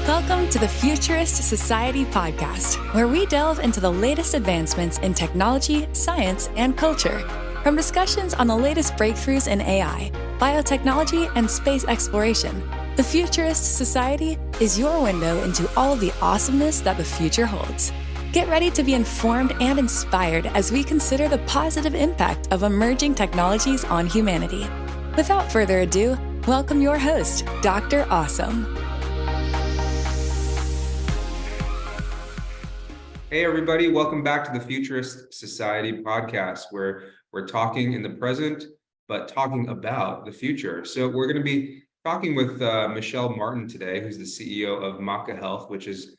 Welcome to the Futurist Society podcast, where we delve into the latest advancements in technology, science, and culture. From discussions on the latest breakthroughs in AI, biotechnology, and space exploration, the Futurist Society is your window into all of the awesomeness that the future holds. Get ready to be informed and inspired as we consider the positive impact of emerging technologies on humanity. Without further ado, welcome your host, Dr. Awesome. Hey everybody, welcome back to the Futurist Society podcast, where we're talking in the present, but talking about the future. So we're going to be talking with Michelle Martin today, who's the CEO of Maka Health, which is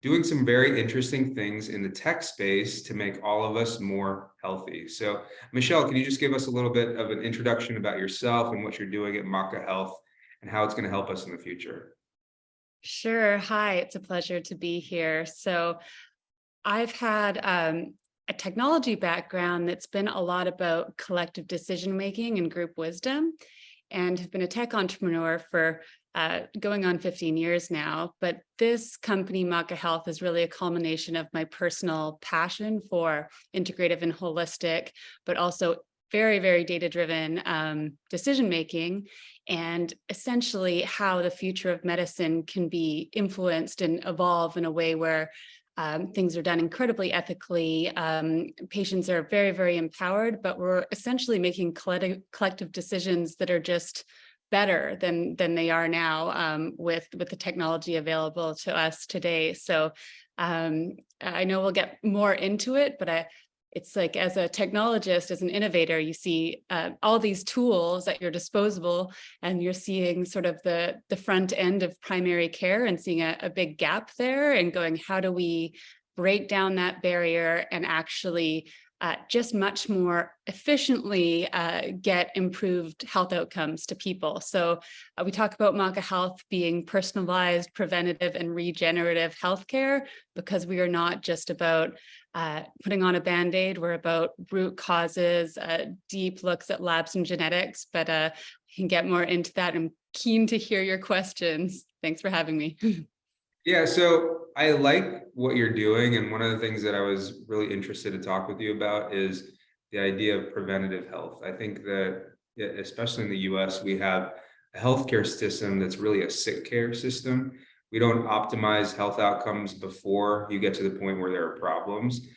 doing some very interesting things in the tech space to make all of us more healthy. So Michelle, can you just give us a little bit of an introduction about yourself and what you're doing at Maka Health and how it's going to help us in the future? Sure. Hi, it's a pleasure to be here. So I've had a technology background that's been a lot about collective decision-making and group wisdom, and have been a tech entrepreneur for going on 15 years now. But this company, Maka Health, is really a culmination of my personal passion for integrative and holistic, but also very, very data-driven decision-making, and essentially how the future of medicine can be influenced and evolve in a way where things are done incredibly ethically. Patients are very, very empowered, but we're essentially making collective decisions that are just better than they are now with the technology available to us today. So I know we'll get more into it, but it's like, as a technologist, as an innovator, you see all these tools at your disposal, and you're seeing sort of the front end of primary care and seeing a big gap there, and going, how do we break down that barrier and actually just much more efficiently get improved health outcomes to people. So we talk about Maka Health being personalized, preventative, and regenerative healthcare, because we are not just about putting on a Band-Aid. We're about root causes, deep looks at labs and genetics, but we can get more into that. I'm keen to hear your questions. Thanks for having me. Yeah, so I like what you're doing. And one of the things that I was really interested to talk with you about is the idea of preventative health. I think that, especially in the US, we have a healthcare system that's really a sick care system. We don't optimize health outcomes before you get to the point where there are problems.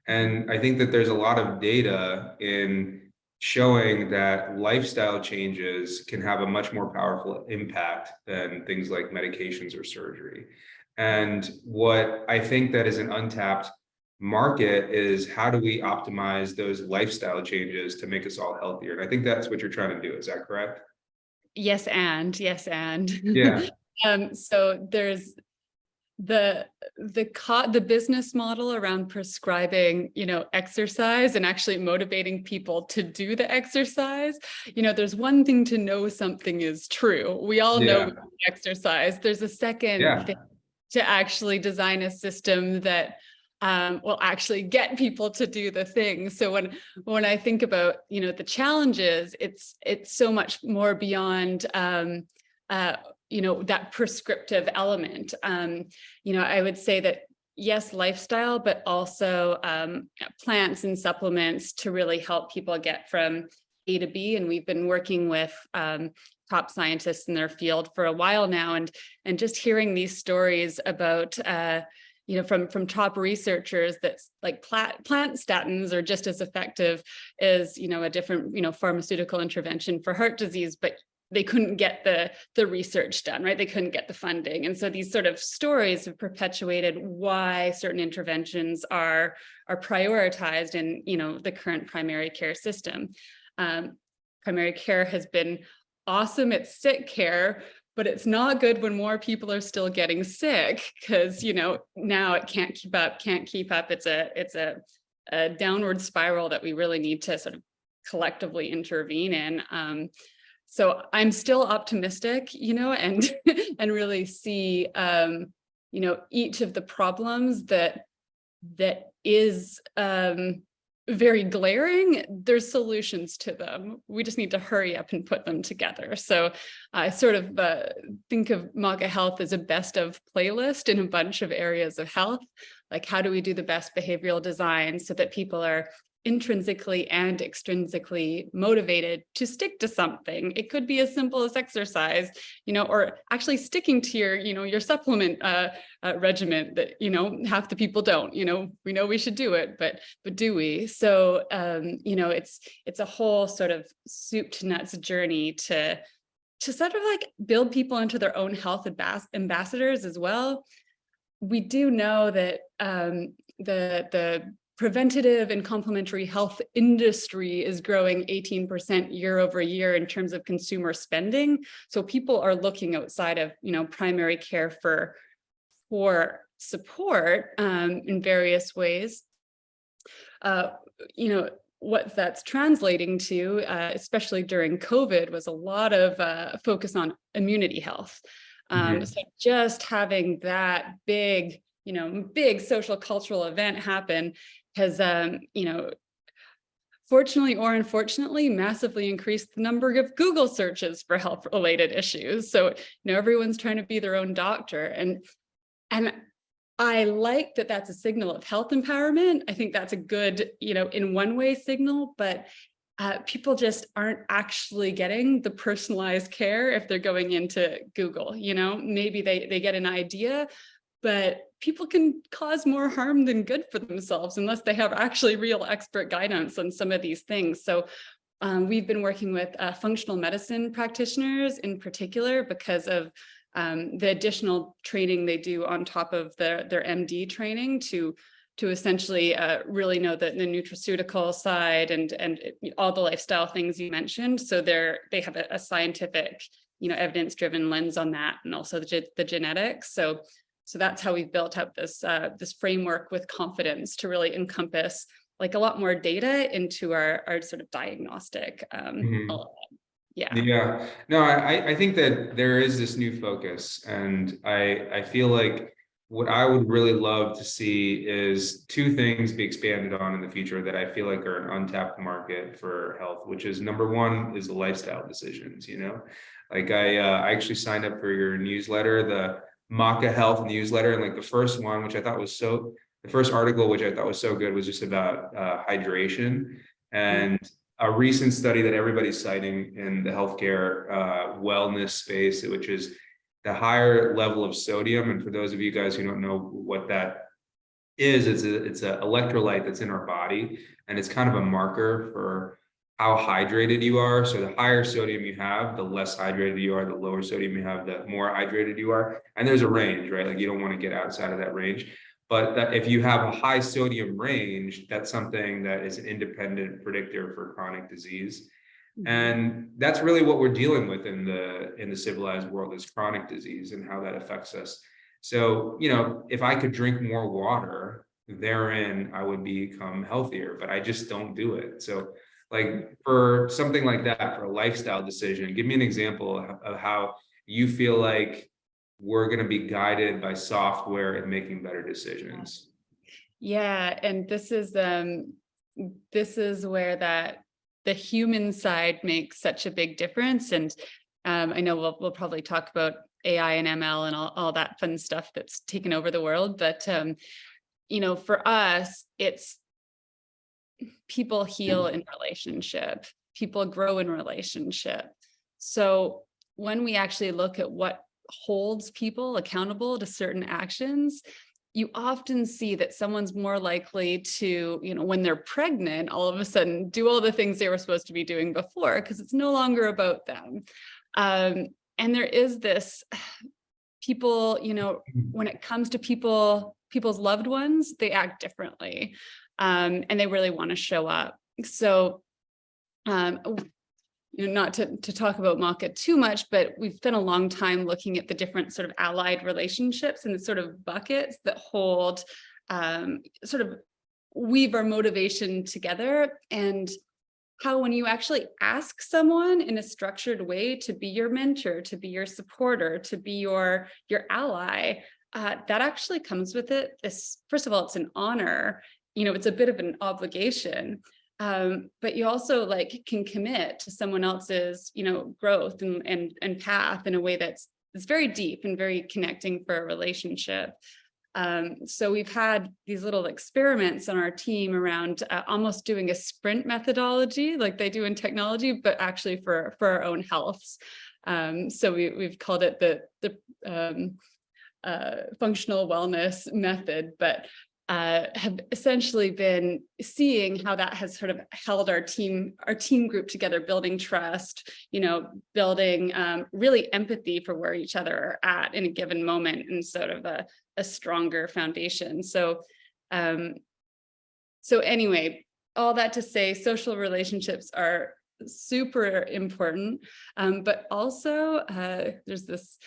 And I think that there's a lot of data in showing that lifestyle changes can have a much more powerful impact than things like medications or surgery. And what I think that is an untapped market is, how do we optimize those lifestyle changes to make us all healthier? And I think that's what you're trying to do. Is that correct? Yes, and. Yeah. So there's the business model around prescribing, exercise and actually motivating people to do the exercise. There's one thing to know something is true. We all know exercise. There's a second thing to actually design a system that will actually get people to do the thing. So when I think about, the challenges, it's so much more beyond that prescriptive element. I would say that, yes, lifestyle, but also plants and supplements to really help people get from A to B. And we've been working with top scientists in their field for a while now, and just hearing these stories about from top researchers that's like plant statins are just as effective as a different pharmaceutical intervention for heart disease, but they couldn't get the research done, right? They couldn't get the funding. And so these sort of stories have perpetuated why certain interventions are prioritized in the current primary care system. Primary care has been awesome at sick care, but it's not good when more people are still getting sick, because now it can't keep up. It's a downward spiral that we really need to sort of collectively intervene in. So I'm still optimistic, and and really see each of the problems that is very glaring, there's solutions to them. We just need to hurry up and put them together. So I sort of think of Maka Health as a best of playlist in a bunch of areas of health. Like, how do we do the best behavioral design so that people are intrinsically and extrinsically motivated to stick to something? It could be as simple as exercise, or actually sticking to your supplement regimen that, half the people don't. We know we should do it, but do we? So, it's a whole sort of soup to nuts journey to sort of like build people into their own health ambassadors as well. We do know that the preventative and complementary health industry is growing 18% year over year in terms of consumer spending. So people are looking outside of, primary care for support in various ways. What that's translating to, especially during COVID, was a lot of focus on immunity health. So just having that big social cultural event happen has, fortunately or unfortunately, massively increased the number of Google searches for health-related issues. So, everyone's trying to be their own doctor. And I like that that's a signal of health empowerment. I think that's a good, in one way signal, but people just aren't actually getting the personalized care if they're going into Google. Maybe they get an idea, but people can cause more harm than good for themselves unless they have actually real expert guidance on some of these things. So we've been working with functional medicine practitioners in particular because of the additional training they do on top of their MD training to essentially really know the nutraceutical side and all the lifestyle things you mentioned. So they have a scientific, evidence-driven lens on that, and also the genetics. So that's how we've built up this framework with confidence to really encompass like a lot more data into our sort of diagnostic element. Yeah. No, I think that there is this new focus, and I feel like what I would really love to see is two things be expanded on in the future that I feel like are an untapped market for health, which is number one is the lifestyle decisions. Like I actually signed up for your newsletter, the Maka Health newsletter, and like the first one, the first article, which I thought was so good, was just about hydration. And a recent study that everybody's citing in the healthcare wellness space, which is the higher level of sodium. And for those of you guys who don't know what that is, it's an electrolyte that's in our body, and it's kind of a marker for how hydrated you are. So the higher sodium you have, the less hydrated you are. The lower sodium you have, the more hydrated you are. And there's a range, right? Like you don't want to get outside of that range. But if you have a high sodium range, that's something that is an independent predictor for chronic disease. And that's really what we're dealing with in the civilized world, is chronic disease and how that affects us. So, if I could drink more water, therein I would become healthier, but I just don't do it. So like for something like that, for a lifestyle decision, give me an example of how you feel like we're going to be guided by software and making better decisions. Yeah, and this is where the human side makes such a big difference. And I know we'll probably talk about AI and ML and all that fun stuff that's taken over the world. But for us, it's people heal in relationship, people grow in relationship. So when we actually look at what holds people accountable to certain actions, you often see that someone's more likely to, when they're pregnant, all of a sudden do all the things they were supposed to be doing before, because it's no longer about them. And there is this people, when it comes to people's loved ones, they act differently, and they really want to show up. So, not to talk about Maka too much, but we've spent a long time looking at the different sort of allied relationships and the sort of buckets that hold, sort of weave our motivation together, and how when you actually ask someone in a structured way to be your mentor, to be your supporter, to be your ally, that actually comes with it. First of all, it's an honor, it's a bit of an obligation. But you also like can commit to someone else's, growth and path in a way that's very deep and very connecting for a relationship. So we've had these little experiments on our team around almost doing a sprint methodology like they do in technology, but actually for our own healths. So we've called it the functional wellness method, but have essentially been seeing how that has sort of held our team group together, building trust, building really empathy for where each other are at in a given moment, and sort of a stronger foundation. So anyway, all that to say, social relationships are super important, but also there's this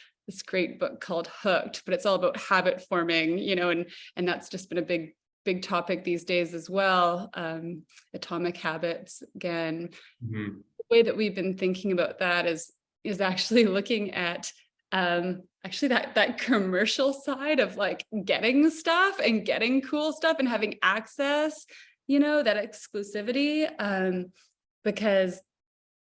great book called Hooked, but it's all about habit forming, and that's just been a big topic these days as well. Atomic habits, again. Mm-hmm. The way that we've been thinking about that is actually looking at actually that commercial side of like getting stuff and getting cool stuff and having access, that exclusivity, because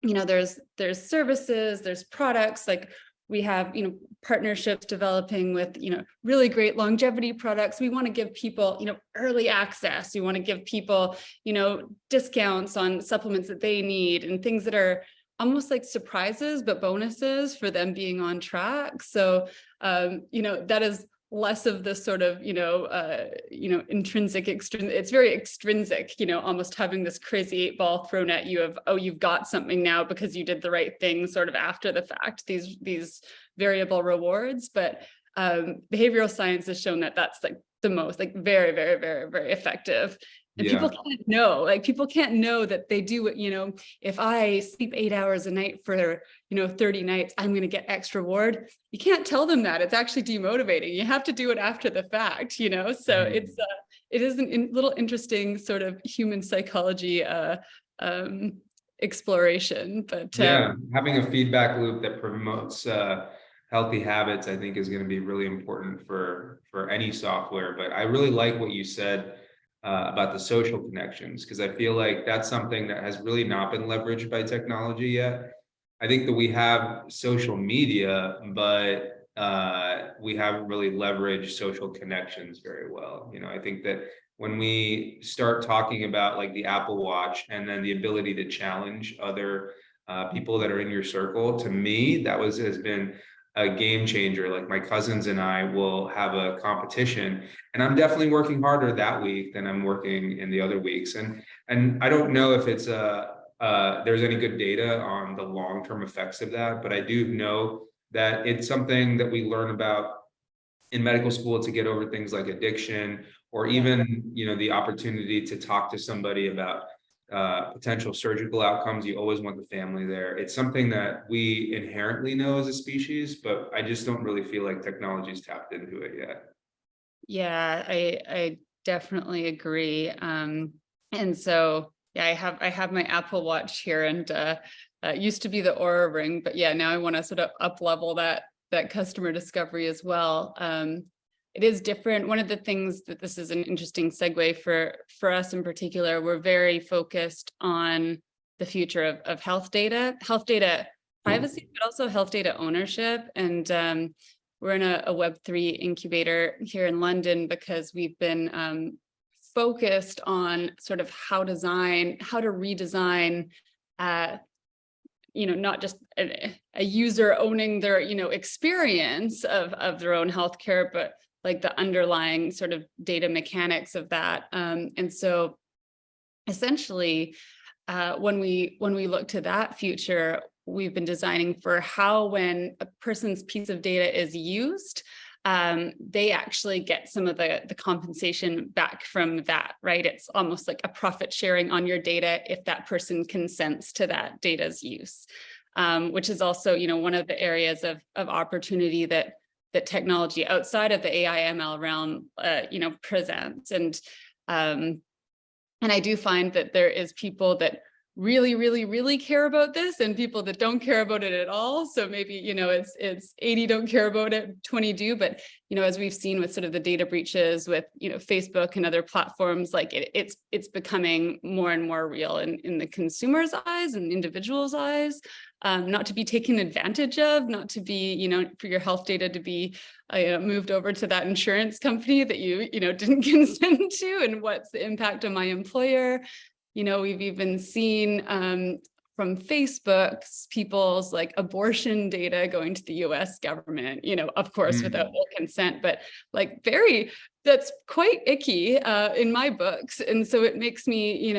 there's services, there's products, like we have, partnerships developing with, really great longevity products. We want to give people, early access. We want to give people, discounts on supplements that they need and things that are almost like surprises, but bonuses for them being on track. So, that is less of the sort of, intrinsic, it's very extrinsic, almost having this crazy 8-ball thrown at you of, oh, you've got something now because you did the right thing sort of after the fact, these variable rewards. But behavioral science has shown that that's like the most, like very, very, very, very effective. And people can't know that they do it, if I sleep 8 hours a night for, 30 nights, I'm going to get X reward. You can't tell them that. It's actually demotivating. You have to do it after the fact, so it is a little interesting sort of human psychology exploration. But having a feedback loop that promotes healthy habits, I think, is going to be really important for any software. But I really like what you said about the social connections, because I feel like that's something that has really not been leveraged by technology yet. I think that we have social media, but we haven't really leveraged social connections very well. I think that when we start talking about like the Apple Watch and then the ability to challenge other people that are in your circle, to me, that has been a game changer. Like my cousins and I will have a competition, and I'm definitely working harder that week than I'm working in the other weeks. And I don't know if it's there's any good data on the long-term effects of that, but I do know that it's something that we learn about in medical school to get over things like addiction, or even, the opportunity to talk to somebody about potential surgical outcomes. You always want the family there. It's something that we inherently know as a species, but I just don't really feel like technology's tapped into it yet. Yeah, I definitely agree. And so, I have my Apple Watch here, and it used to be the Aura Ring, but now I want to sort of up level that customer discovery as well. It is different. One of the things that this is an interesting segue for us in particular, we're very focused on the future of health data privacy, but also health data ownership. And we're in a Web3 incubator here in London because we've been focused on sort of how to redesign, not just a user owning their, experience of their own healthcare, but like the underlying sort of data mechanics of that. And so essentially, when we look to that future, we've been designing for how, when a person's piece of data is used, they actually get some of the compensation back from that, right? It's almost like a profit sharing on your data if that person consents to that data's use, which is also, one of the areas of opportunity that technology outside of the AI ML realm, presents. And I do find that there is people that really, really, really care about this, and people that don't care about it at all. So maybe, it's 80 don't care about it, 20 do. But, as we've seen with sort of the data breaches with, Facebook and other platforms, like it's becoming more and more real in the consumer's eyes and individuals' eyes, not to be taken advantage of, not to be, for your health data to be moved over to that insurance company that you didn't consent to, and what's the impact on my employer. We've even seen from Facebook's people's like abortion data going to the US government, of course, without their consent, but like that's quite icky in my books. And so it makes me,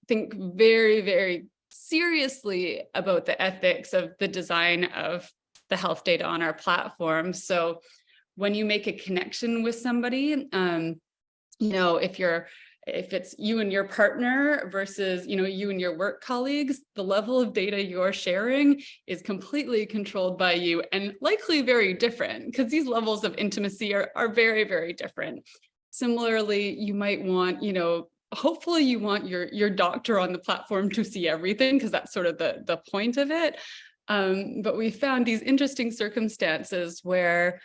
think very, very seriously about the ethics of the design of the health data on our platform. So when you make a connection with somebody, if it's you and your partner versus, you and your work colleagues, the level of data you're sharing is completely controlled by you, and likely very different, because these levels of intimacy are very, very different. Similarly, you might want, hopefully you want your doctor on the platform to see everything, because that's sort of the point of it. But we found these interesting circumstances where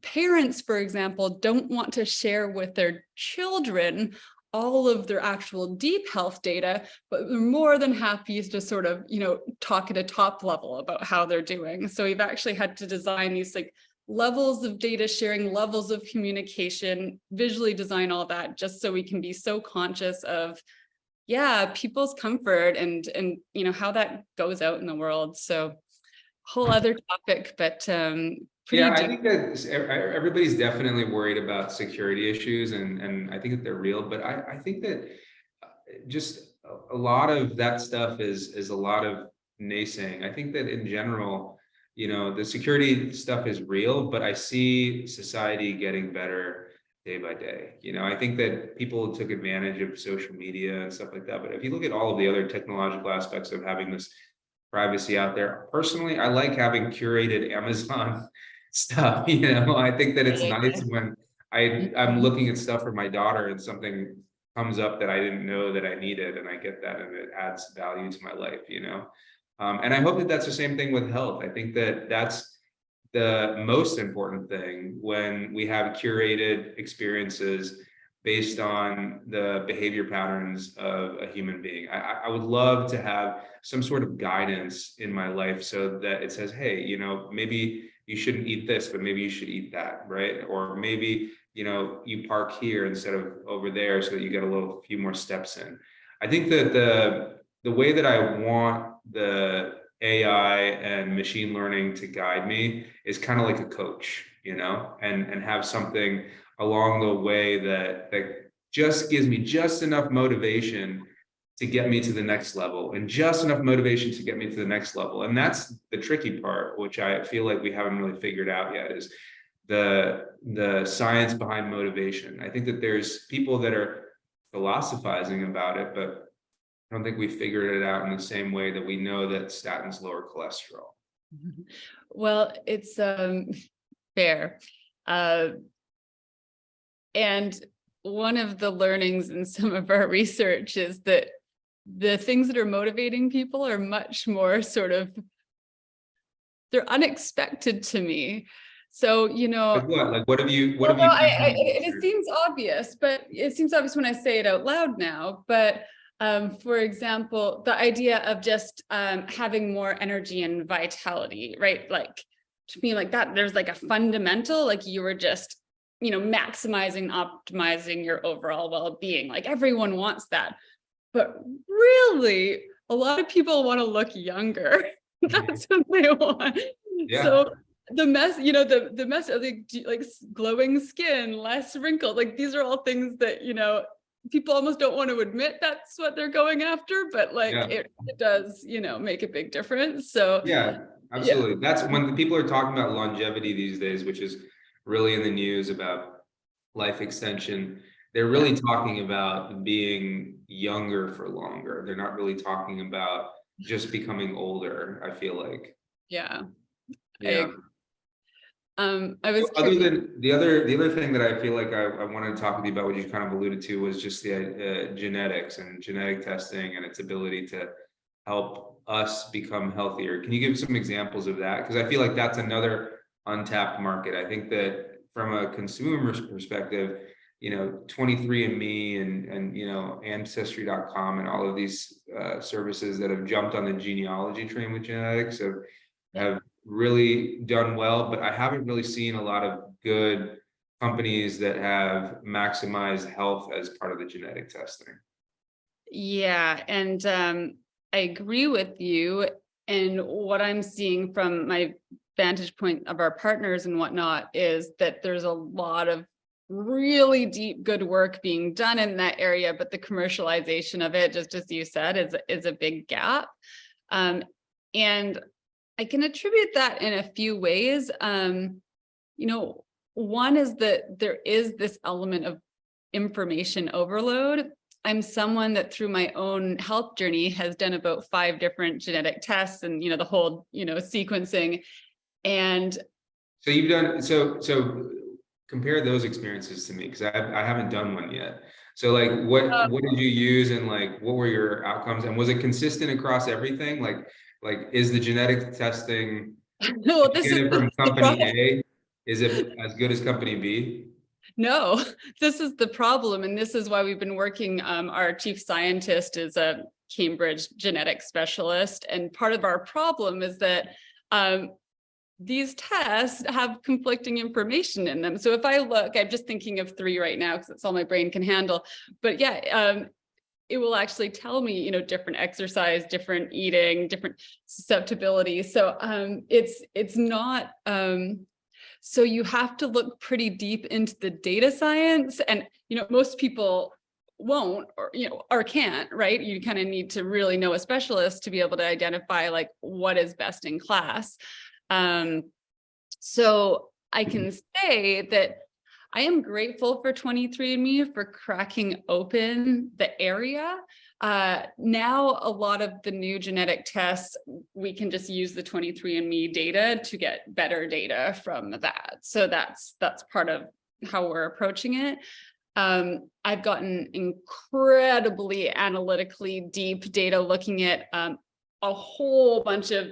parents, for example, don't want to share with their children all of their actual deep health data, but they're more than happy to sort of, talk at a top level about how they're doing. So we've actually had to design these like levels of data sharing, levels of communication, visually design all that, just so we can be so conscious of, people's comfort and how that goes out in the world. So whole other topic, but I think that everybody's definitely worried about security issues, and I think that they're real. But I think that just a lot of that stuff is a lot of naysaying. I think that in general, the security stuff is real, but I see society getting better day by day. I think that people took advantage of social media and stuff like that. But if you look at all of the other technological aspects of having this privacy out there, personally, I like having curated Amazon stuff. I think that it's nice when I'm looking at stuff for my daughter and something comes up that I didn't know that I needed, and I get that, and it adds value to my life. And I hope that that's the same thing with health. I think that that's the most important thing when we have curated experiences based on the behavior patterns of a human being. I would love to have some sort of guidance in my life so that it says, hey, maybe you shouldn't eat this, but maybe you should eat that, right? Or maybe, you park here instead of over there so that you get a few more steps in. I think that the way that I want the AI and machine learning to guide me is kind of like a coach, and have something along the way that just gives me just enough motivation to get me to the next level, and just enough motivation to get me to the next level. And that's the tricky part, which I feel like we haven't really figured out yet, is the science behind motivation. I think that there's people that are philosophizing about it, but I don't think we figured it out in the same way that we know that statins lower cholesterol. Well, it's fair. And one of the learnings in some of our research is that the things that are motivating people are much more they're unexpected to me. So, Like what? Like what have you found? it seems obvious, but it seems obvious when I say it out loud now. But for example, the idea of just having more energy and vitality, right? Like to me, like that, there's like a fundamental, like you were just, maximizing, optimizing your overall well-being. Like everyone wants that. But really, a lot of people want to look younger. That's what they want. Yeah. So the mess of like glowing skin, less wrinkles, like these are all things that, people almost don't want to admit that's what they're going after, but it does, make a big difference. So yeah, absolutely. That's when people are talking about longevity these days, which is really in the news about life extension. They're really talking about being younger for longer. They're not really talking about just becoming older, I feel like. Yeah. Yeah. I was Other curious. than the other thing that I feel like I wanted to talk with you about, what you kind of alluded to, was just the genetics and genetic testing and its ability to help us become healthier. Can you give some examples of that? Because I feel like that's another untapped market. I think that from a consumer's perspective, 23andMe and Ancestry.com and all of these services that have jumped on the genealogy train with genetics have really done well, but I haven't really seen a lot of good companies that have maximized health as part of the genetic testing. Yeah, and I agree with you. And what I'm seeing from my vantage point of our partners and whatnot is that there's a lot of really deep, good work being done in that area, but the commercialization of it, just as you said, is a big gap. And I can attribute that in a few ways. One is that there is this element of information overload. I'm someone that through my own health journey has done about 5 different genetic tests and, the whole, sequencing. And so you've done, so compare those experiences to me, because I haven't done one yet. So like, what did you use, and like, what were your outcomes, and was it consistent across everything? Like, is the genetic testing, well, if you get it from company A, is it as good as company B? No, this is the problem. And this is why we've been working. Our chief scientist is a Cambridge genetic specialist. And part of our problem is that these tests have conflicting information in them. So if I look, I'm just thinking of 3 right now because that's all my brain can handle. But yeah, it will actually tell me, different exercise, different eating, different susceptibility. So it's not. So you have to look pretty deep into the data science, and most people won't, or can't, right? You kind of need to really know a specialist to be able to identify like what is best in class. So I can say that I am grateful for 23andMe for cracking open the area. Now, a lot of the new genetic tests, we can just use the 23andMe data to get better data from that. So that's part of how we're approaching it. I've gotten incredibly analytically deep data looking at a whole bunch of,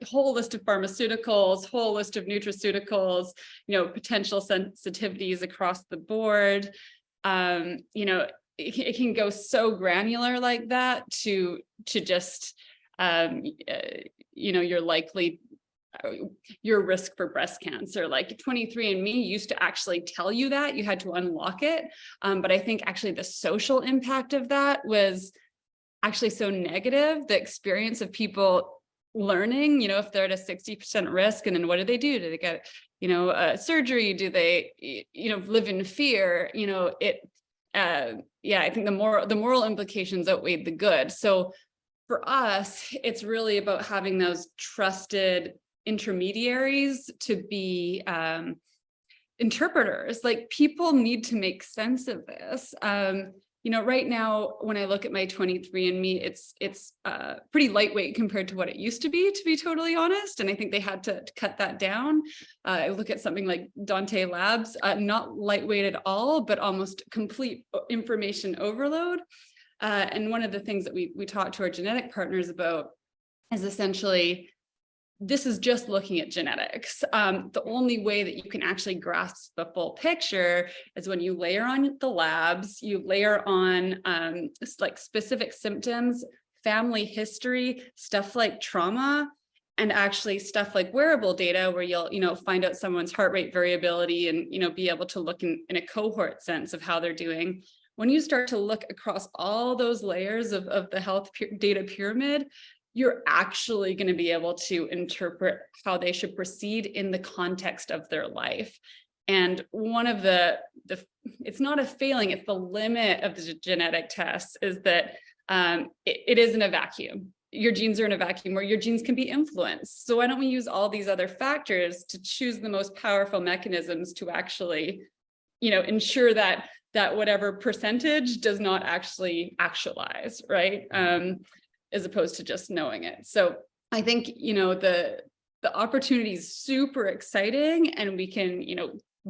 whole list of pharmaceuticals, whole list of nutraceuticals, potential sensitivities across the board. It can go so granular like that to just, your risk for breast cancer. Like 23andMe used to actually tell you that you had to unlock it. But I think actually the social impact of that was actually so negative. The experience of people learning, if they're at a 60% risk, and then what do? Do they get, surgery? Do they, live in fear? I think the moral implications outweighed the good. So for us, it's really about having those trusted intermediaries to be interpreters. Like, people need to make sense of this. Right now, when I look at my 23andMe, it's pretty lightweight compared to what it used to be totally honest. And I think they had to cut that down. I look at something like Dante Labs, not lightweight at all, but almost complete information overload. And one of the things that we talk to our genetic partners about is essentially, this is just looking at genetics. The only way that you can actually grasp the full picture is when you layer on the labs, you layer on like specific symptoms, family history, stuff like trauma, and actually stuff like wearable data where you'll find out someone's heart rate variability and be able to look in a cohort sense of how they're doing. When you start to look across all those layers of the health data pyramid, you're actually going to be able to interpret how they should proceed in the context of their life. And one of it's not a failing, it's the limit of the genetic tests, is that it is in a vacuum. Your genes are in a vacuum where your genes can be influenced. So why don't we use all these other factors to choose the most powerful mechanisms to actually, ensure that whatever percentage does not actually actualize, right? As opposed to just knowing it. So I think, the opportunity is super exciting, and we can,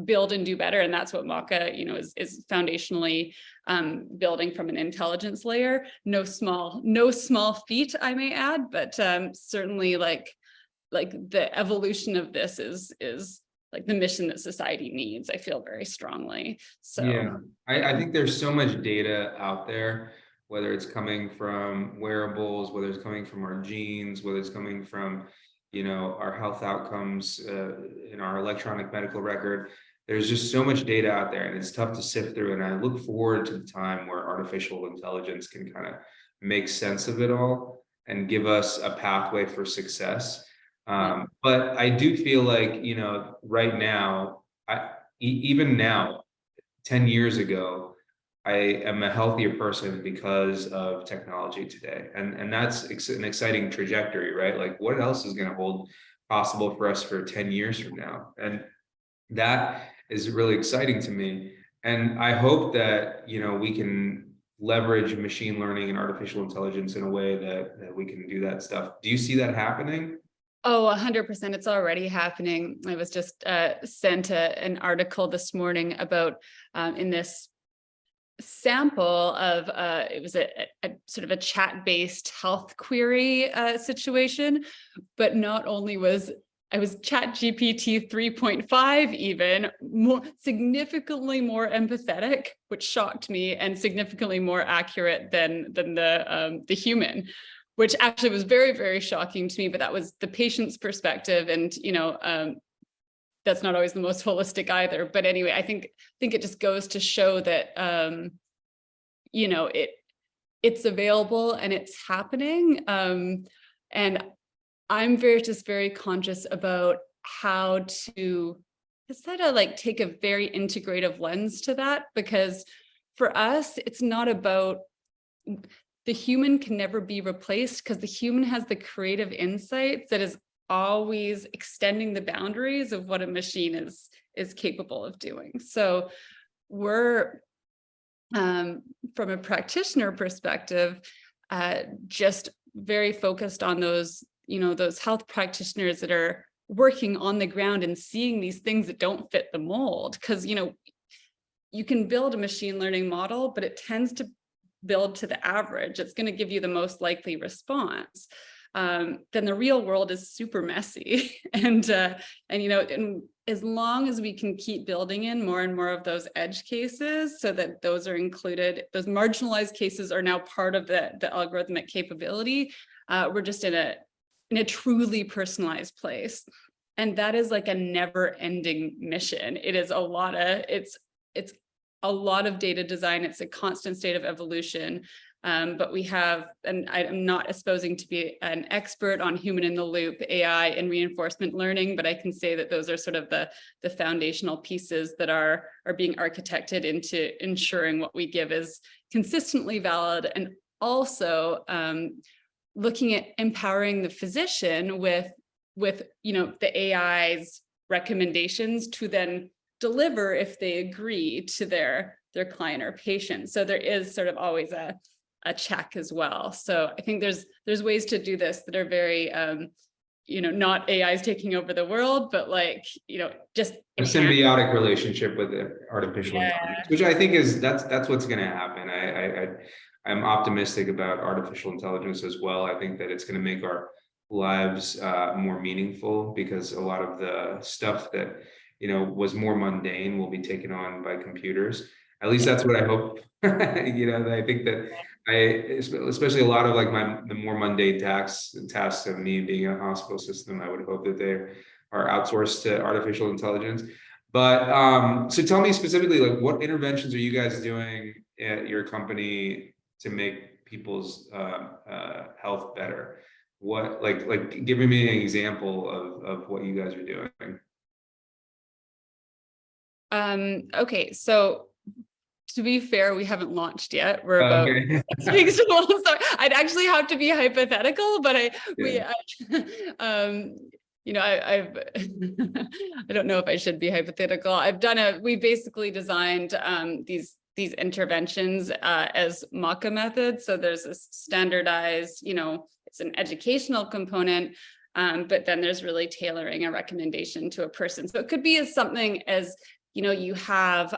build and do better. And that's what Maka, is foundationally building from an intelligence layer. No small feat, I may add, but certainly like the evolution of this is like the mission that society needs. I feel very strongly. So yeah, I think there's so much data out there, whether it's coming from wearables, whether it's coming from our genes, whether it's coming from, our health outcomes in our electronic medical record. There's just so much data out there, and it's tough to sift through. And I look forward to the time where artificial intelligence can kind of make sense of it all and give us a pathway for success. But I do feel like, right now, even now, 10 years ago, I am a healthier person because of technology today. And that's an exciting trajectory, right? Like, what else is going to hold possible for us for 10 years from now? And that is really exciting to me. And I hope that, we can leverage machine learning and artificial intelligence in a way that we can do that stuff. Do you see that happening? Oh, 100%. It's already happening. I was just sent an article this morning about in this sample of it was a sort of a chat-based health query situation, but not only was chat GPT 3.5 even significantly more empathetic, which shocked me, and significantly more accurate than the human, which actually was very, very shocking to me. But that was the patient's perspective, and that's not always the most holistic either. But anyway, I think it just goes to show that it's available and it's happening, and I'm very conscious about how to take a very integrative lens to that, because for us, it's not about the human can never be replaced, because the human has the creative insights that is always extending the boundaries of what a machine is capable of doing. So we're from a practitioner perspective, just very focused on those health practitioners that are working on the ground and seeing these things that don't fit the mold. Because, you can build a machine learning model, but it tends to build to the average. It's going to give you the most likely response. Then the real world is super messy. And as long as we can keep building in more and more of those edge cases, so that those are included, those marginalized cases are now part of the algorithmic capability, we're just in a truly personalized place. And that is like a never ending mission. It is it's a lot of data design. It's a constant state of evolution. But we have, and I'm not espousing to be an expert on human in the loop, AI, and reinforcement learning, but I can say that those are sort of the foundational pieces that are being architected into ensuring what we give is consistently valid, and also looking at empowering the physician with the AI's recommendations to then deliver if they agree to their client or patient. So there is sort of always a check as well. So I think there's ways to do this that are very not AI's taking over the world, but just a symbiotic relationship with the artificial intelligence, which I think that's what's going to happen. I'm optimistic about artificial intelligence as well. I think that it's going to make our lives more meaningful, because a lot of the stuff that was more mundane will be taken on by computers. At least that's what I hope. I think that especially a lot of the more mundane tasks of me being a hospital system, I would hope that they are outsourced to artificial intelligence. But so tell me specifically, what interventions are you guys doing at your company to make people's health better? What giving me an example of what you guys are doing. Okay, so to be fair, we haven't launched yet. We're about 6 weeks old, so I'd actually have to be hypothetical, but I don't know if I should be hypothetical. We basically designed these interventions as Maka methods. So there's this standardized, it's an educational component, But then there's really tailoring a recommendation to a person. So it could be as something as, you have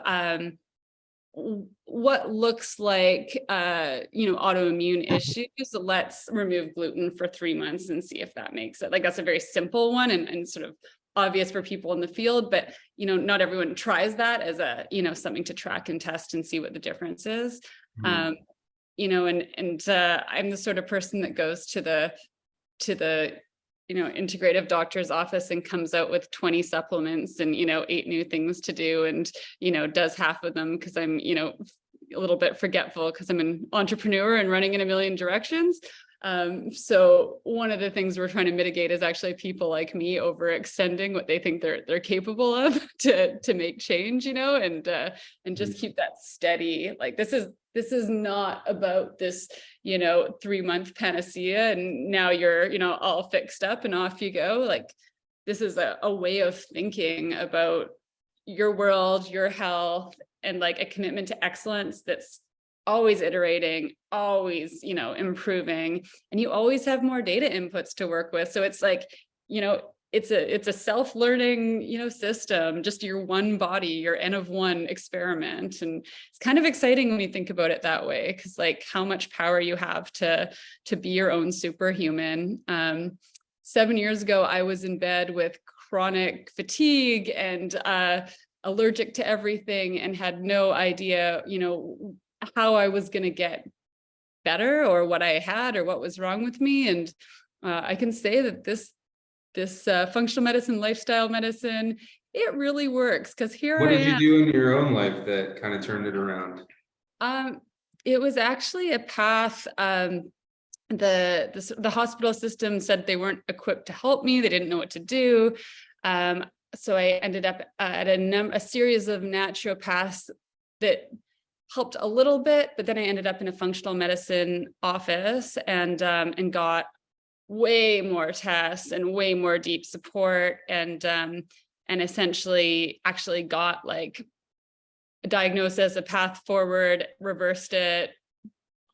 what looks like, autoimmune issues. Let's remove gluten for 3 months and see if that makes it. Like, that's a very simple one and sort of obvious for people in the field, but, not everyone tries that as a, something to track and test and see what the difference is. Mhm. I'm the sort of person that goes to the integrative doctor's office and comes out with 20 supplements and 8 new things to do, and does half of them because I'm a little bit forgetful because I'm an entrepreneur and running in a million directions. So one of the things we're trying to mitigate is actually people like me overextending what they think they're capable of to make change, and just keep that steady. Like, this is not about this 3-month panacea and now you're all fixed up and off you go. Like, this is a way of thinking about your world, your health, and like a commitment to excellence that's always iterating, always, improving, and you always have more data inputs to work with. So it's like, it's a self-learning, system, just your one body, your N of one experiment. And it's kind of exciting when you think about it that way, because like how much power you have to be your own superhuman. 7 years ago, I was in bed with chronic fatigue and allergic to everything and had no idea, how I was going to get better or what I had or what was wrong with me. And I can say that this functional medicine, lifestyle medicine, it really works, because here What I did you am. do in your own life that kind of turned it around? It was actually a path. The hospital system said they weren't equipped to help me. They didn't know what to do. So I ended up at a series of naturopaths that helped a little bit, but then I ended up in a functional medicine office and got way more tests and way more deep support, and essentially actually got like a diagnosis, a path forward, reversed it,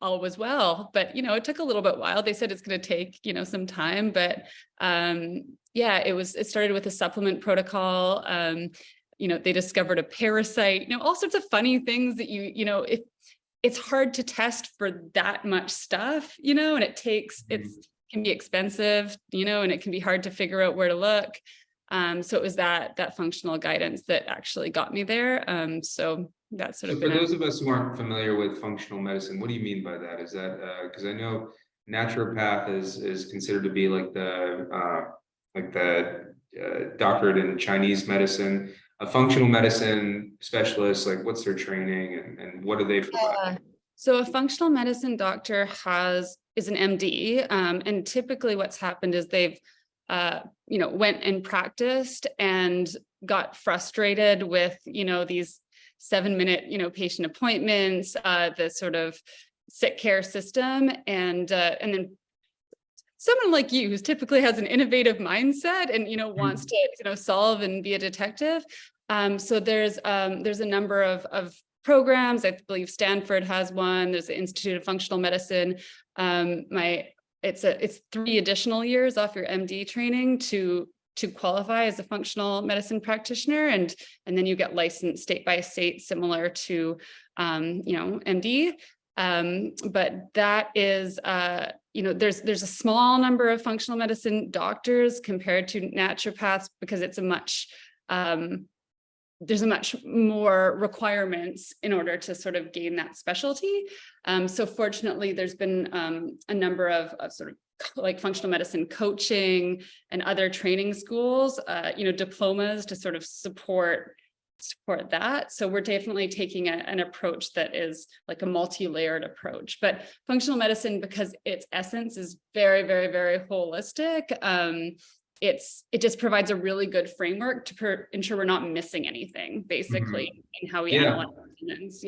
all was well. But it took a little bit while. They said it's going to take some time, but it started with a supplement protocol. They discovered a parasite, all sorts of funny things that if it's hard to test for that much stuff, and it can be expensive, and it can be hard to figure out where to look. So it was that functional guidance that actually got me there. So that's sort of for those of us who aren't familiar with functional medicine, what do you mean by that? Is that because I know naturopath is considered to be like the doctorate in Chinese medicine. A functional medicine specialist, like what's their training and what do they provide? So a functional medicine doctor is an MD, and typically what's happened is they've went and practiced and got frustrated with these 7-minute patient appointments, the sort of sick care system, and then someone like you who typically has an innovative mindset and wants to solve and be a detective. So there's a number of programs. I believe Stanford has one. There's the Institute of Functional Medicine. It's 3 additional years off your MD training to qualify as a functional medicine practitioner, and then you get licensed state by state, similar to MD. But that is there's a small number of functional medicine doctors compared to naturopaths, because it's there's a much more requirements in order to sort of gain that specialty. So fortunately, there's been a number of sort of like functional medicine coaching and other training schools, diplomas to sort of support that. So we're definitely taking an approach that is like a multi-layered approach. But functional medicine, because its essence is very, very, very holistic, it just provides a really good framework to ensure we're not missing anything, basically, in how we analyze humans.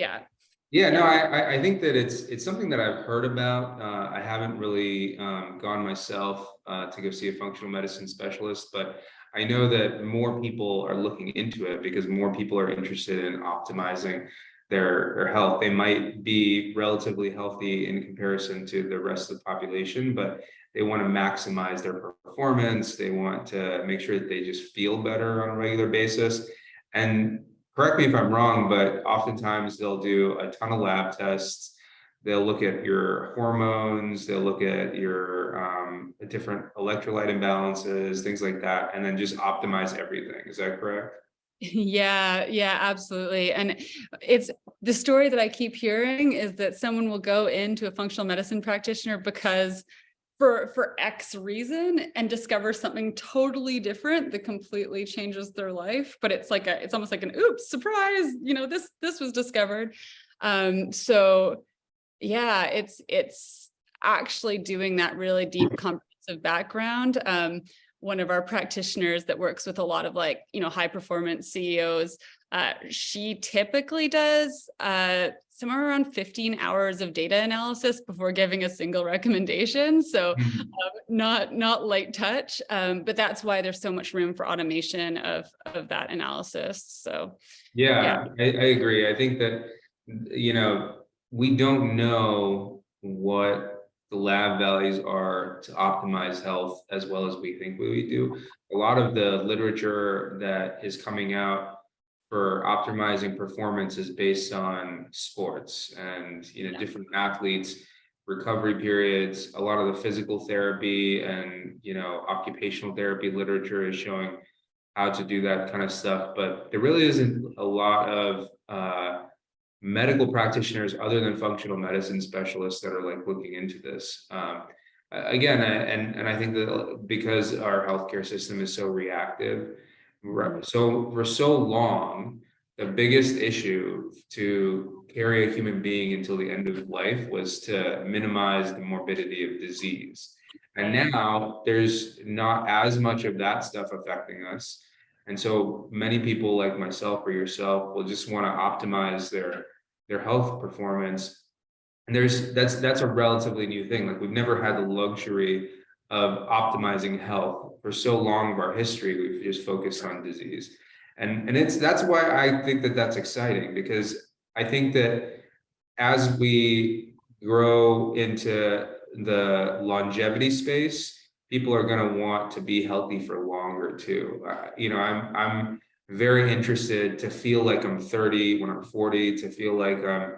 Yeah, no, I think that it's something that I've heard about. I haven't really gone myself to go see a functional medicine specialist, but I know that more people are looking into it because more people are interested in optimizing their health. They might be relatively healthy in comparison to the rest of the population, but they want to maximize their performance. They want to make sure that they just feel better on a regular basis. And correct me if I'm wrong, but oftentimes they'll do a ton of lab tests. They'll look at your hormones, they'll look at your different electrolyte imbalances, things like that, and then just optimize everything. Is that correct? Yeah, absolutely. And it's the story that I keep hearing is that someone will go into a functional medicine practitioner because for X reason and discover something totally different that completely changes their life. But it's almost like an oops, surprise, this was discovered. So yeah, it's actually doing that really deep comprehensive background. One of our practitioners that works with a lot of high performance CEOs, she typically does somewhere around 15 hours of data analysis before giving a single recommendation. So not light touch, but that's why there's so much room for automation of that analysis. So Yeah, I agree. I think that, we don't know what the lab values are to optimize health as well as we think we do. A lot of the literature that is coming out for optimizing performance is based on sports and, different athletes, recovery periods. A lot of the physical therapy and, occupational therapy literature is showing how to do that kind of stuff, but there really isn't a lot of medical practitioners other than functional medicine specialists that are looking into this. Again, and I think that because our healthcare system is so reactive, so for so long, the biggest issue to carry a human being until the end of life was to minimize the morbidity of disease. And now there's not as much of that stuff affecting us. And so many people like myself or yourself will just want to optimize their health performance. And that's a relatively new thing. We've never had the luxury of optimizing health for so long of our history. We've just focused on disease. And that's why I think that that's exciting, because I think that as we grow into the longevity space, people are going to want to be healthy for longer too. I'm very interested to feel like I'm 30 when I'm 40, to feel like I'm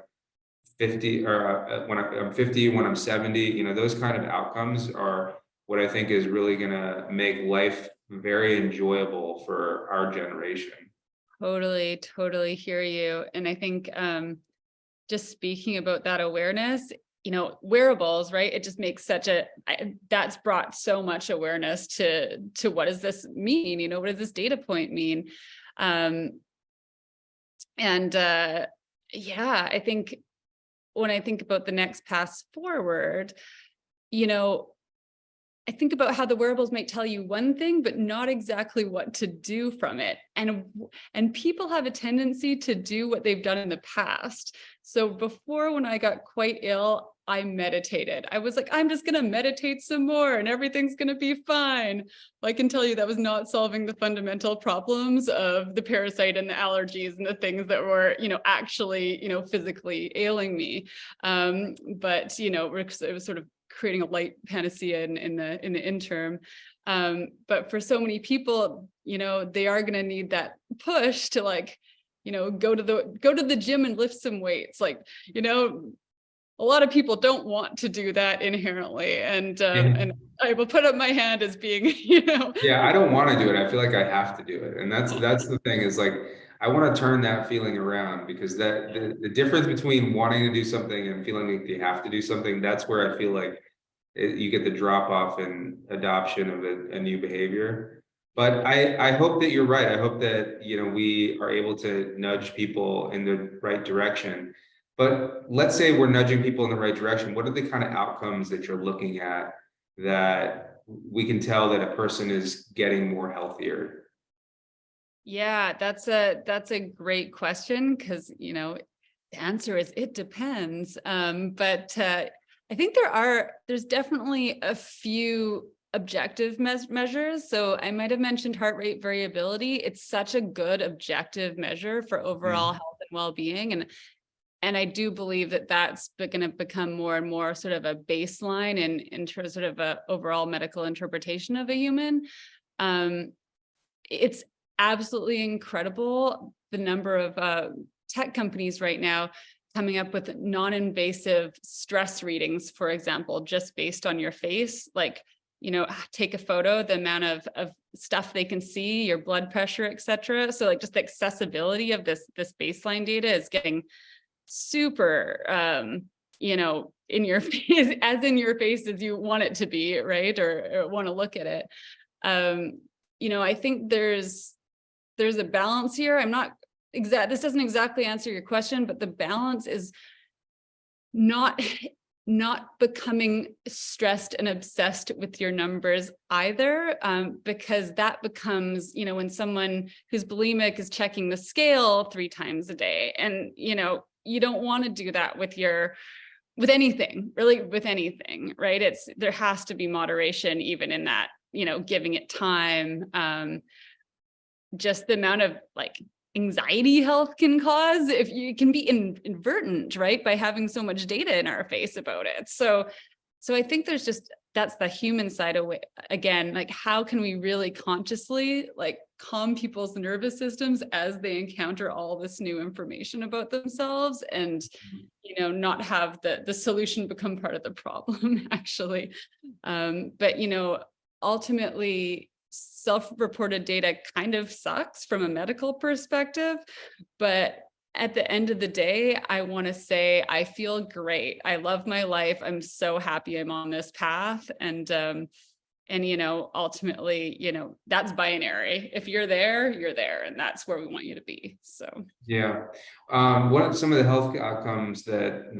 50 or when I'm 50, when I'm 70. Those kind of outcomes are what I think is really going to make life very enjoyable for our generation. Totally hear you. And I think just speaking about that awareness, wearables, right? It just makes that's brought so much awareness to what does this mean? What does this data point mean? I think when I think about the next path forward, I think about how the wearables might tell you one thing, but not exactly what to do from it. And people have a tendency to do what they've done in the past. So before, when I got quite ill, I meditated. I was like, I'm just going to meditate some more and everything's going to be fine. Well, I can tell you that was not solving the fundamental problems of the parasite and the allergies and the things that were, actually, physically ailing me. But it was sort of creating a light panacea in the interim. But for so many people, they are going to need that push to go to the gym and lift some weights. A lot of people don't want to do that inherently. And I will put up my hand as being, Yeah, I don't want to do it. I feel like I have to do it. And that's the thing is I want to turn that feeling around, because the difference between wanting to do something and feeling like you have to do something, that's where I feel like you get the drop off in adoption of a new behavior. But I hope that you're right. I hope that, we are able to nudge people in the right direction. But let's say we're nudging people in the right direction. What are the kind of outcomes that you're looking at that we can tell that a person is getting more healthier? Yeah, that's a great question, because, the answer is it depends. But I think there's definitely a few objective measures. So I might have mentioned heart rate variability. It's such a good objective measure for overall health and well-being. And I do believe that that's going to become more and more sort of a baseline in terms sort of a overall medical interpretation of a human. It's absolutely incredible the number of tech companies right now coming up with non-invasive stress readings, for example, just based on your face. Like, take a photo, the amount of stuff they can see, your blood pressure, et cetera. So like just the accessibility of this baseline data is getting super, in your face, as in your face as you want it to be, right? Or want to look at it. I think there's a balance here. I'm not this doesn't exactly answer your question, but the balance is not becoming stressed and obsessed with your numbers either, because that becomes, when someone who's bulimic is checking the scale 3 times a day, and you don't want to do that with anything, really, with anything, right? There has to be moderation even in that, giving it time. Just the amount of like anxiety health can cause, if you can be inadvertent, right, by having so much data in our face about it. So I think that's the human side of it. Again, like, how can we really consciously like calm people's nervous systems as they encounter all this new information about themselves, and not have the solution become part of the problem actually. But ultimately, self-reported data kind of sucks from a medical perspective, but at the end of the day, I want to say I feel great. I love my life. I'm so happy I'm on this path. And ultimately, that's binary. If you're there, you're there, and that's where we want you to be. So yeah, some of the health outcomes that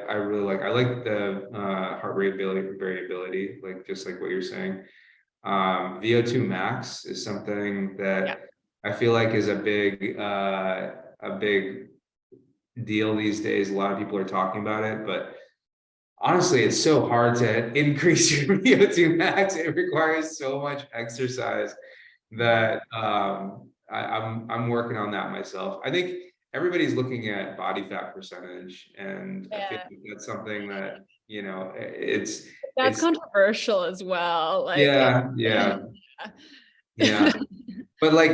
I really like. I like the heart rate variability, like just like what you're saying. VO2 max is something that I feel like is a big deal these days. A lot of people are talking about it, but honestly, it's so hard to increase your VO2 max. It requires so much exercise that I'm working on that myself. I think everybody's looking at body fat percentage, and I feel like that's something that that's controversial as well. Like, yeah. But like,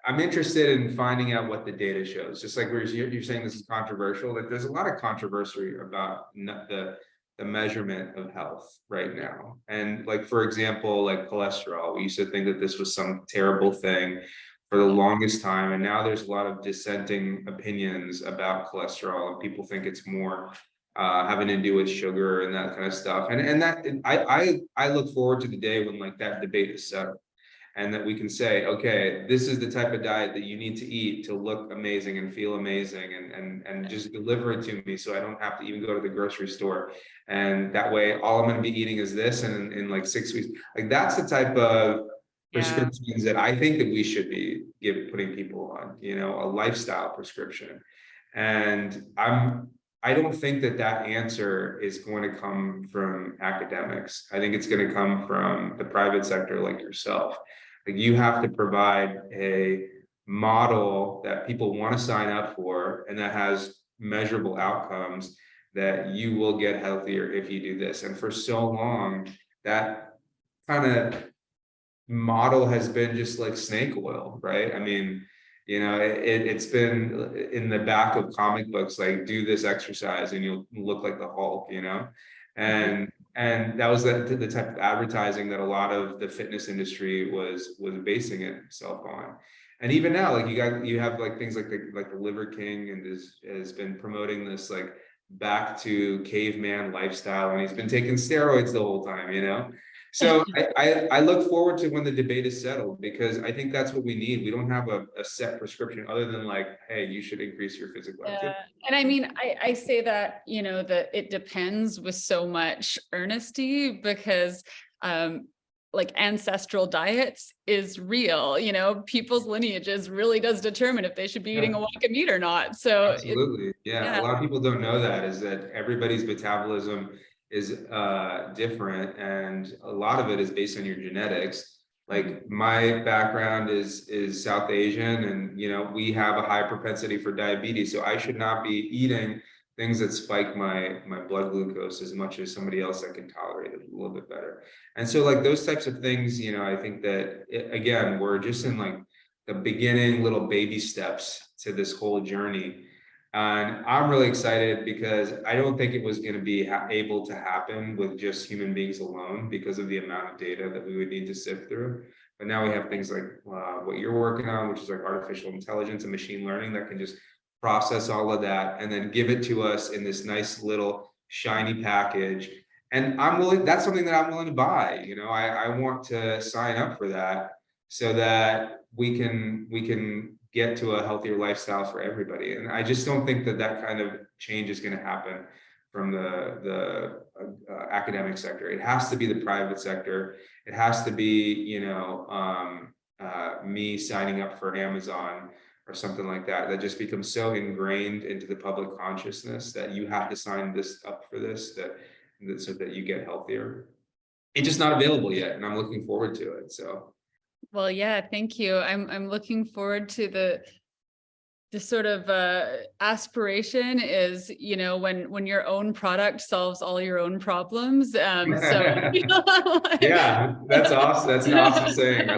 I'm interested in finding out what the data shows. Just like you're saying, this is controversial. That there's a lot of controversy about the measurement of health right now. And like, for example, like cholesterol, we used to think that this was some terrible thing for the longest time, and now there's a lot of dissenting opinions about cholesterol, and people think it's more having to do with sugar and that kind of stuff. And that I look forward to the day when like that debate is settled, and that we can say, okay, this is the type of diet that you need to eat to look amazing and feel amazing, and just deliver it to me, so I don't have to even go to the grocery store. And that way, all I'm going to be eating is this, and in like 6 weeks, like that's the type of prescriptions that I think that we should be putting people on, a lifestyle prescription. And I don't think that answer is going to come from academics. I think it's going to come from the private sector, like yourself. Like, you have to provide a model that people want to sign up for, and that has measurable outcomes, that you will get healthier if you do this. And for so long, that kind of model has been just like snake oil, right? I mean, it's been in the back of comic books, like, do this exercise and you'll look like the Hulk, and that was the type of advertising that a lot of the fitness industry was basing itself on. And even now, like, you have like things like the Liver King, and has been promoting this like back to caveman lifestyle, and he's been taking steroids the whole time. So I look forward to when the debate is settled, because I think that's what we need. We don't have a set prescription other than like, hey, you should increase your physical activity. And I mean, I say that, that it depends with so much earnesty, because like ancestral diets is real, people's lineages really does determine if they should be eating a wok of meat or not. So absolutely. A lot of people don't know that, is that everybody's metabolism is different, and a lot of it is based on your genetics. Like my background is South Asian, and we have a high propensity for diabetes, so I should not be eating things that spike my blood glucose as much as somebody else that can tolerate it a little bit better. And so like those types of things, I think that again, we're just in like the beginning little baby steps to this whole journey. And I'm really excited because I don't think it was going to be able to happen with just human beings alone because of the amount of data that we would need to sift through. But now we have things like what you're working on, which is like artificial intelligence and machine learning that can just process all of that and then give it to us in this nice little shiny package. And I'm willing, that's something that I'm willing to buy. I want to sign up for that so that we can get to a healthier lifestyle for everybody. And I just don't think that kind of change is going to happen from the academic sector. It has to be the private sector. It has to be, me signing up for Amazon or something like that, that just becomes so ingrained into the public consciousness that you have to sign this up for this, so that you get healthier. It's just not available yet, and I'm looking forward to it. So Well, yeah, thank you. I'm looking forward to the sort of aspiration is, when your own product solves all your own problems. yeah, that's awesome. That's an awesome saying.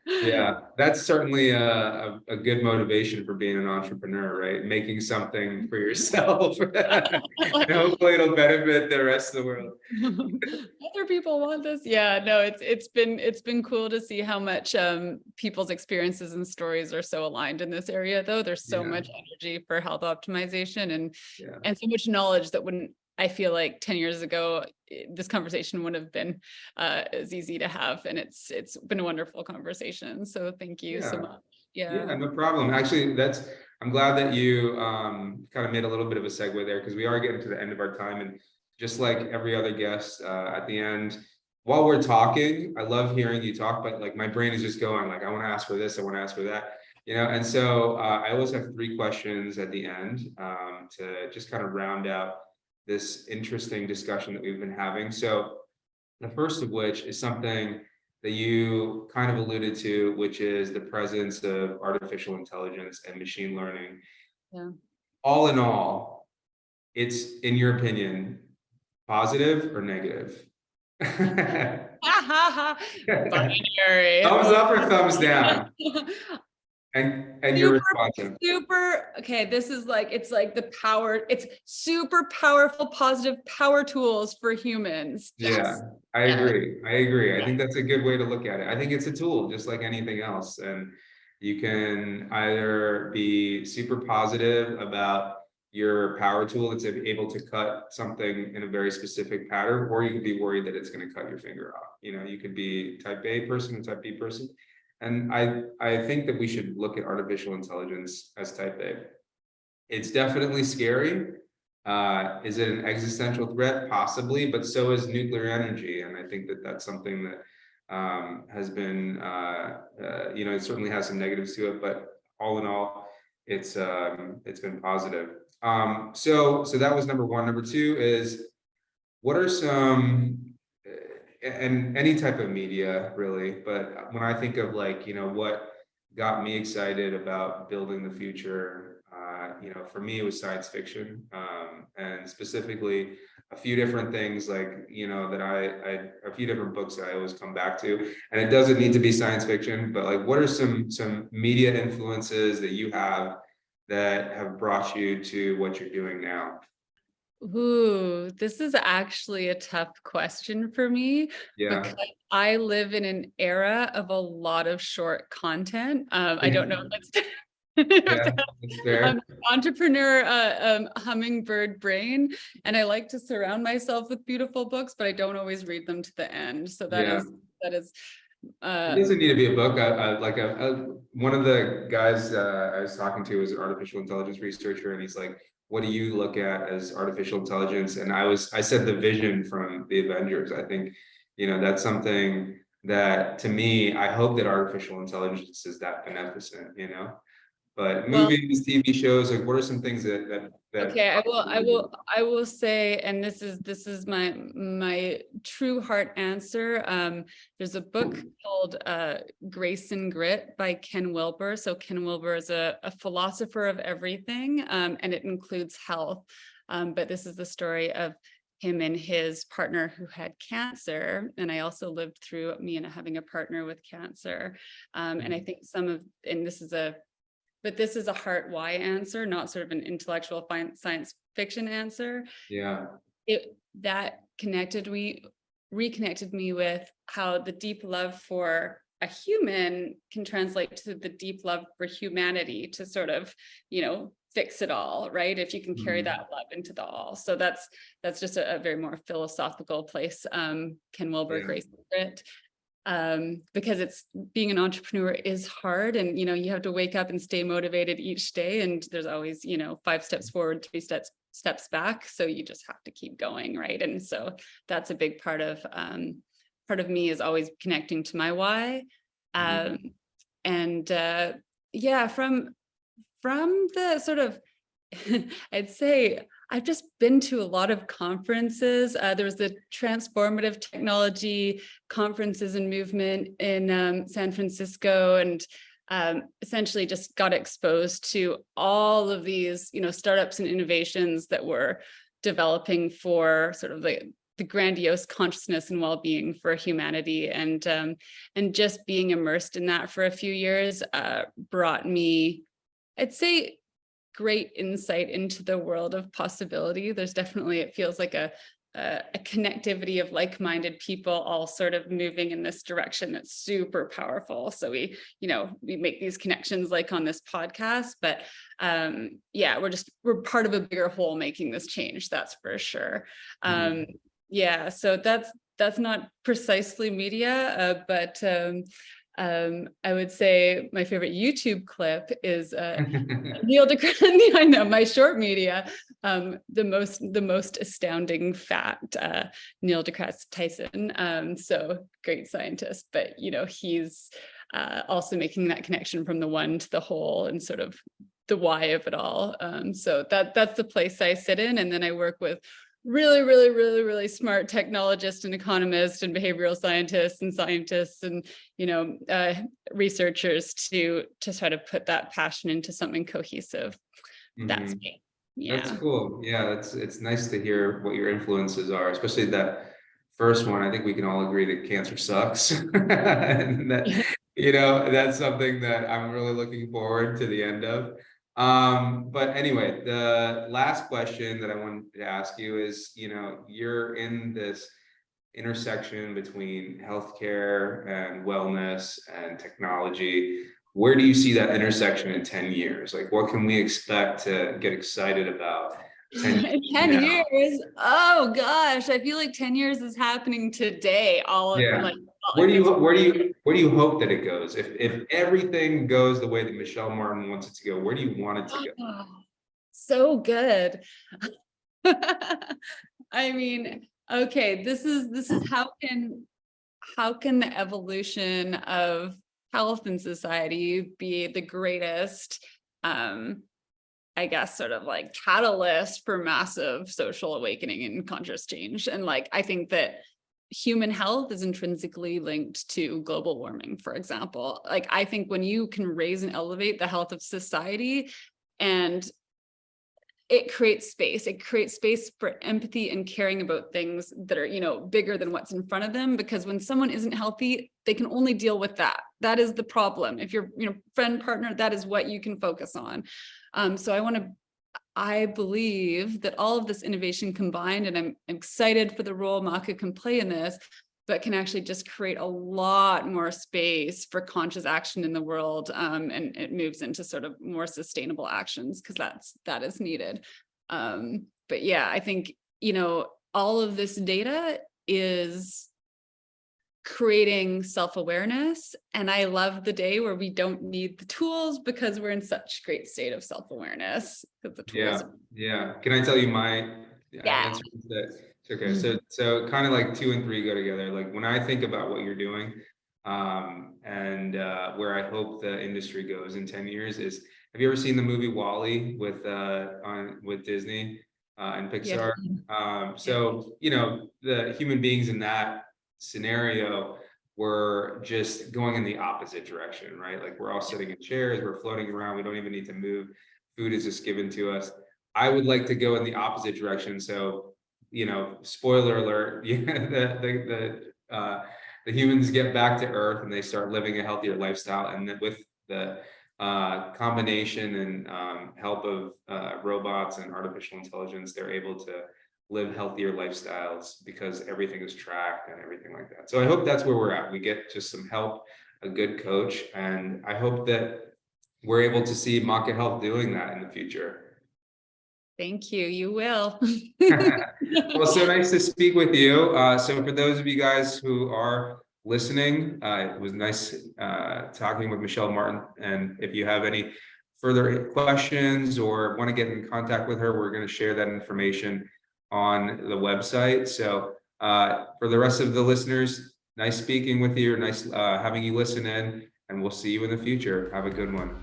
Yeah, that's certainly a good motivation for being an entrepreneur, right? Making something for yourself. And hopefully it'll benefit the rest of the world. Other people want this. Yeah, no, it's been cool to see how much people's experiences and stories are so aligned in this area, though. There's so much energy for health optimization and so much knowledge that I feel like 10 years ago, this conversation wouldn't have been as easy to have. And it's been a wonderful conversation. So thank you so much. Yeah, no problem. Actually, I'm glad that you kind of made a little bit of a segue there, because we are getting to the end of our time. And just like every other guest, at the end, while we're talking, I love hearing you talk, but like my brain is just going like, I want to ask for this, I want to ask for that. And so I always have 3 questions at the end to just kind of round out this interesting discussion that we've been having. So the first of which is something that you kind of alluded to, which is the presence of artificial intelligence and machine learning. Yeah. All in all, it's, in your opinion, positive or negative? Binary. Thumbs up or thumbs down? And your response. Okay, this is like, it's like it's super powerful, positive power tools for humans. Yeah, I agree. I think that's a good way to look at it. I think it's a tool just like anything else. And you can either be super positive about your power tool that's able to cut something in a very specific pattern, or you could be worried that it's going to cut your finger off. You could be type A person and type B person. And I think that we should look at artificial intelligence as type A. It's definitely scary. Is it an existential threat? Possibly, but so is nuclear energy. And I think that that's something that has been, it certainly has some negatives to it, but all in all, it's been positive. So that was number 1. Number 2 is, what are some, and any type of media really, but when I think of like, what got me excited about building the future, for me, it was science fiction, and specifically a few different things like, that a few different books that I always come back to, and it doesn't need to be science fiction, but like, what are some media influences that you have that have brought you to what you're doing now? Ooh, this is actually a tough question for me because I live in an era of a lot of short content. I don't know if that's I'm an entrepreneur, hummingbird brain, and I like to surround myself with beautiful books, but I don't always read them to the end. So that is it doesn't need to be a book. One of the guys I was talking to is an artificial intelligence researcher, and he's like, what do you look at as artificial intelligence? And I said the vision from the Avengers. I think, that's something that, to me, I hope that artificial intelligence is that beneficent, but Well, movies, TV shows, like what are some things that okay, I will say, and this is my true heart answer. There's a book called Grace and Grit by Ken Wilber. So Ken Wilber is a philosopher of everything, and it includes health. But this is the story of him and his partner who had cancer. And I also lived through me and having a partner with cancer. And I think this is a heart why answer, not sort of an intellectual science fiction answer. Yeah. That reconnected me with how the deep love for a human can translate to the deep love for humanity to sort of, fix it all, right? If you can carry that love into the all. So that's just a very more philosophical place. Ken Wilber, Yeah. Grace and Grit. Because being an entrepreneur is hard, and you have to wake up and stay motivated each day, and there's always 5 steps forward, 3 steps back, so you just have to keep going, right? And so that's a big part of me, is always connecting to my why. And yeah, from the sort of I'd say I've just been to a lot of conferences. There was the transformative technology conferences and movement in San Francisco, and essentially just got exposed to all of these, startups and innovations that were developing for sort of the grandiose consciousness and well-being for humanity, and just being immersed in that for a few years brought me, I'd say, great insight into the world of possibility. There's definitely, it feels like a connectivity of like-minded people all sort of moving in this direction that's super powerful. So we make these connections like on this podcast, but yeah, we're part of a bigger whole making this change, that's for sure. Yeah, so that's not precisely media, but I would say my favorite YouTube clip is Neil deGrasse. I know, my short media, the most astounding fact. Neil deGrasse Tyson, so great scientist, but he's also making that connection from the one to the whole and sort of the why of it all. So that's the place I sit in, and then I work with really smart technologists and economists and behavioral scientists and researchers to try to put that passion into something cohesive. That's me. Yeah. That's cool. Yeah, it's nice to hear what your influences are, especially that first one. I think we can all agree that cancer sucks. And that, that's something that I'm really looking forward to the end of. But anyway, the last question that I wanted to ask you is, you're in this intersection between healthcare and wellness and technology. Where do you see that intersection in 10 years? Like, what can we expect to get excited about 10 years? 10 years? Oh gosh, I feel like 10 years is happening today. Where do you hope that it goes? If everything goes the way that Michelle Martin wants it to go, where do you want it to go? So good. I mean, okay, this is how can the evolution of health in society be the greatest, I guess, sort of like catalyst for massive social awakening and conscious change. And I think that human health is intrinsically linked to global warming, for example. I think when you can raise and elevate the health of society, and it creates space for empathy and caring about things that are, bigger than what's in front of them. Because when someone isn't healthy, they can only deal with that. That is the problem. If you're, friend, partner, that is what you can focus on. So I believe that all of this innovation combined, and I'm excited for the role Maka can play in this, but can actually just create a lot more space for conscious action in the world. And it moves into sort of more sustainable actions, because that is needed. But yeah, I think, all of this data is creating self-awareness. And I love the day where we don't need the tools, because we're in such great state of self-awareness. Because the tools. Yeah. Can I tell you my answer to that? Okay, so kind of like 2 and 3 go together. Like, when I think about what you're doing, and where I hope the industry goes in 10 years, is Have you ever seen the movie Wall-E with Disney and Yeah. Pixar? So the human beings in that scenario were just going in the opposite direction, right? Like we're all sitting in chairs, we're floating around, we don't even need to move. Food is just given to us. I would like to go in the opposite direction. So, spoiler alert, the humans get back to Earth and they start living a healthier lifestyle. And then with the combination and help of robots and artificial intelligence, they're able to live healthier lifestyles because everything is tracked and everything like that. So I hope that's where we're at. We get just some help, a good coach, and I hope that we're able to see Maka Health doing that in the future. Thank you. You will. Well, so nice to speak with you. So for those of you guys who are listening, it was nice talking with Michelle Martin. And if you have any further questions or want to get in contact with her, we're going to share that information on the website. So for the rest of the listeners, nice speaking with you, nice having you listen in, and we'll see you in the future. Have a good one.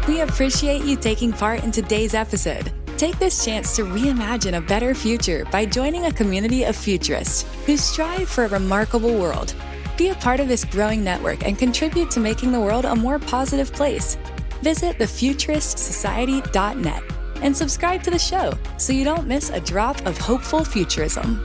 We appreciate you taking part in today's episode. Take this chance to reimagine a better future by joining a community of futurists who strive for a remarkable world. Be a part of this growing network and contribute to making the world a more positive place. Visit thefuturistsociety.net and subscribe to the show so you don't miss a drop of hopeful futurism.